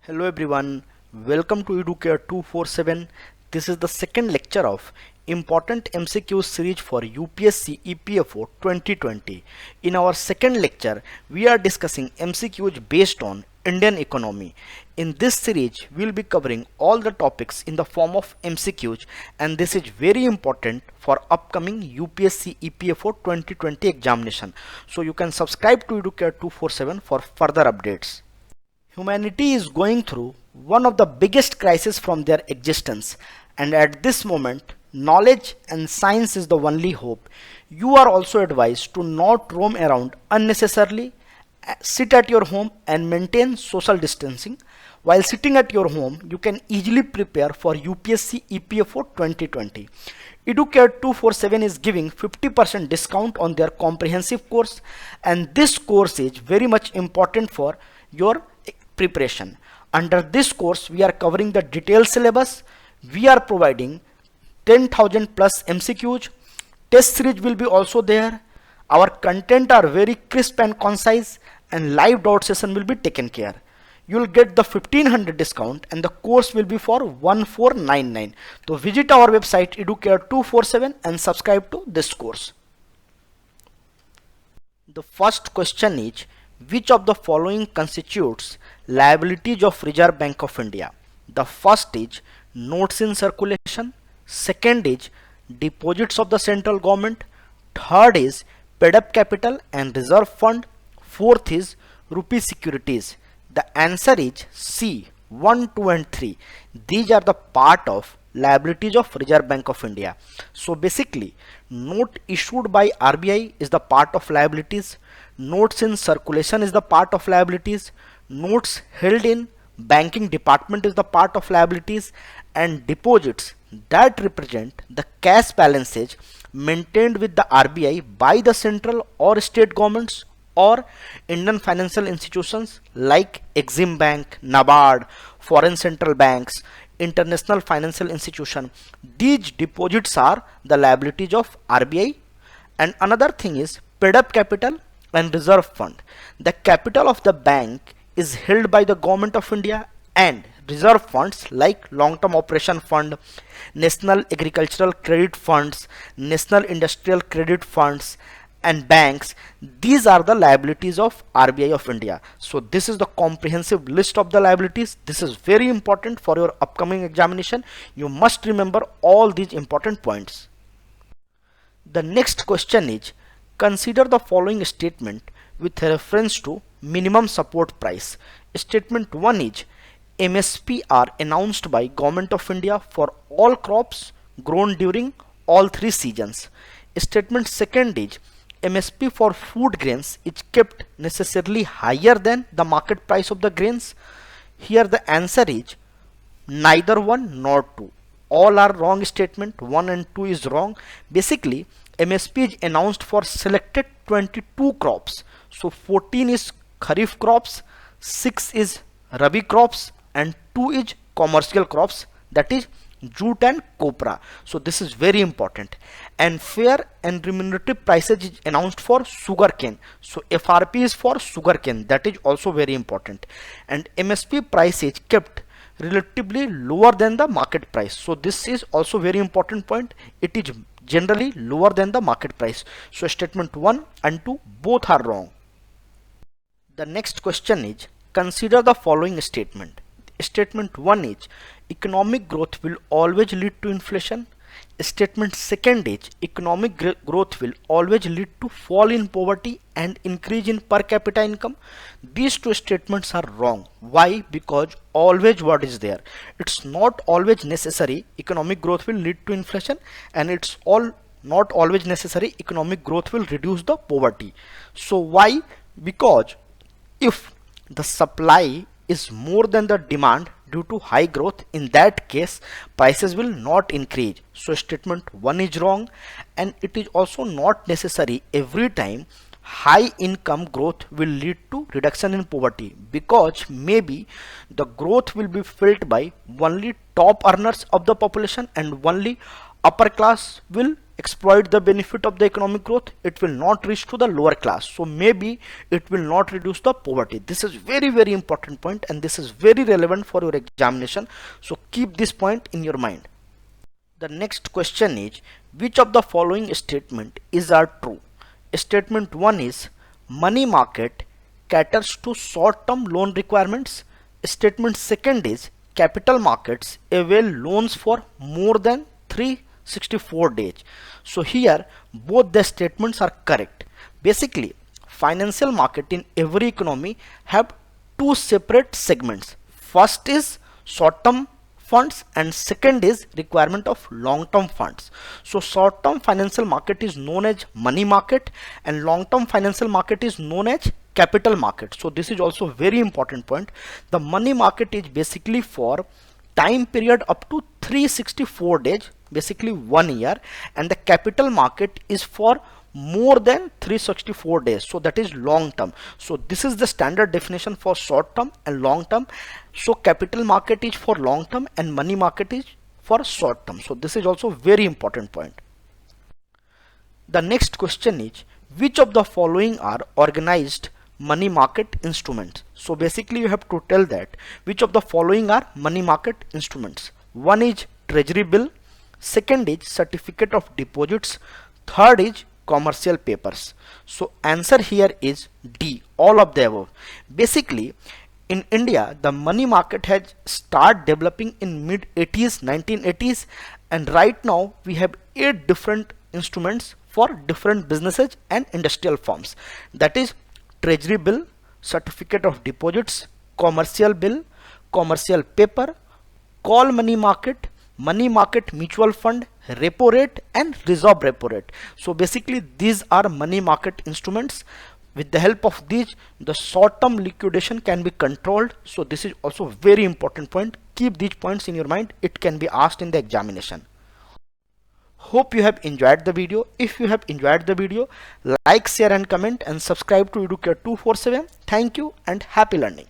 Hello everyone, welcome to Educare 247. This is the second lecture of Important MCQ series for UPSC EPFO 2020. In our second lecture, we are discussing MCQs based on Indian economy. In this series, we will be covering all the topics in the form of MCQs, and this is very important for upcoming UPSC EPFO 2020 examination. So you can subscribe to Educare 247 for further updates. Humanity is going through one of the biggest crises from their existence, and at this moment, knowledge and science is the only hope. You are also advised to not roam around unnecessarily, sit at your home and maintain social distancing. While sitting at your home, you can easily prepare for UPSC EPFO 2020. Educare 247 is giving 50% discount on their comprehensive course, and this course is very much important for your preparation. Under this course, we are covering the detailed syllabus. We are providing 10,000 plus MCQs. Test series will be also there. Our content are very crisp and concise, and live doubt session will be taken care. You will get the 1500 discount and the course will be for 1499. So visit our website Educare 247 and subscribe to this course. The first question is, which of the following constitutes liabilities of Reserve Bank of India? The first is notes in circulation, second is deposits of the central government, third is paid up capital and reserve fund, fourth is rupee securities. The answer is C, 1, 2 and 3. These are the part of liabilities of Reserve Bank of India. So basically, note issued by RBI is the part of liabilities, notes in circulation is the part of liabilities, notes held in banking department is the part of liabilities, and deposits that represent the cash balances maintained with the RBI by the central or state governments or Indian financial institutions like Exim Bank, NABARD, foreign central banks, international financial institution. These deposits are the liabilities of RBI. And another thing is paid up capital and reserve fund. The capital of the bank is held by the government of India, and reserve funds like long-term operation fund, national agricultural credit funds, national industrial credit funds, and banks, these are the liabilities of RBI of India. So this is the comprehensive list of the liabilities. This is very important for your upcoming examination. You must remember all these important points. The next question is, consider the following statement with reference to minimum support price. Statement 1 is, MSP are announced by Government of India for all crops grown during all 3 seasons. Statement 2nd is, MSP for food grains is kept necessarily higher than the market price of the grains. Here the answer is neither 1 nor 2. All are wrong statement. 1 and 2 is wrong. Basically, MSP is announced for selected 22 crops. So 14 is Kharif crops, 6 is Rabi crops, and 2 is commercial crops, that is jute and copra. So this is very important. And fair and remunerative prices is announced for sugarcane. So FRP is for sugarcane, that is also very important. And MSP price is kept relatively lower than the market price. So this is also very important point. It is generally lower than the market price. So statement 1 and 2 both are wrong. The next question is, consider the following statement. Statement 1 is, economic growth will always lead to inflation. Statement 2nd is, economic growth will always lead to fall in poverty and increase in per capita income. These two statements are wrong. Why? Because always what is there? It's not always necessary economic growth will lead to inflation, and it's not always necessary economic growth will reduce the poverty. So why? Because if the supply is more than the demand due to high growth, in that case prices will not increase. So statement 1 is wrong, and it is also not necessary every time high income growth will lead to reduction in poverty, because maybe the growth will be felt by only top earners of the population and only upper class will exploit the benefit of the economic growth, it will not reach to the lower class. So maybe it will not reduce the poverty. This is very, very important point, and this is very relevant for your examination. So keep this point in your mind. The next question is, which of the following statement is are true? Statement 1 is, money market caters to short-term loan requirements. Statement 2nd is, capital markets avail loans for more than 364 days. So here both the statements are correct. Basically, financial market in every economy have two separate segments. First is short-term funds and second is requirement of long-term funds. So short-term financial market is known as money market and long-term financial market is known as capital market. So this is also very important point. The money market is basically for time period up to 364 days, basically 1 year, and the capital market is for more than 364 days, so that is long term. So this is the standard definition for short term and long term. So capital market is for long term and money market is for short term. So this is also very important point. The next question is, which of the following are organized money market instruments? So basically you have to tell that which of the following are money market instruments. One is treasury bill, second is certificate of deposits, third is commercial papers. So answer here is D, all of the above. Basically in India the money market has started developing in mid 80s, 1980s, and right now we have 8 different instruments for different businesses and industrial firms. That is treasury bill, certificate of deposits, commercial bill, commercial paper, call money market mutual fund, repo rate and reserve repo rate. So basically these are money market instruments. With the help of these the short term liquidation can be controlled. So this is also very important point. Keep these points in your mind, it can be asked in the examination. Hope you have enjoyed the video. If you have enjoyed the video, like, share and comment and subscribe to Educare 247. Thank you and happy learning.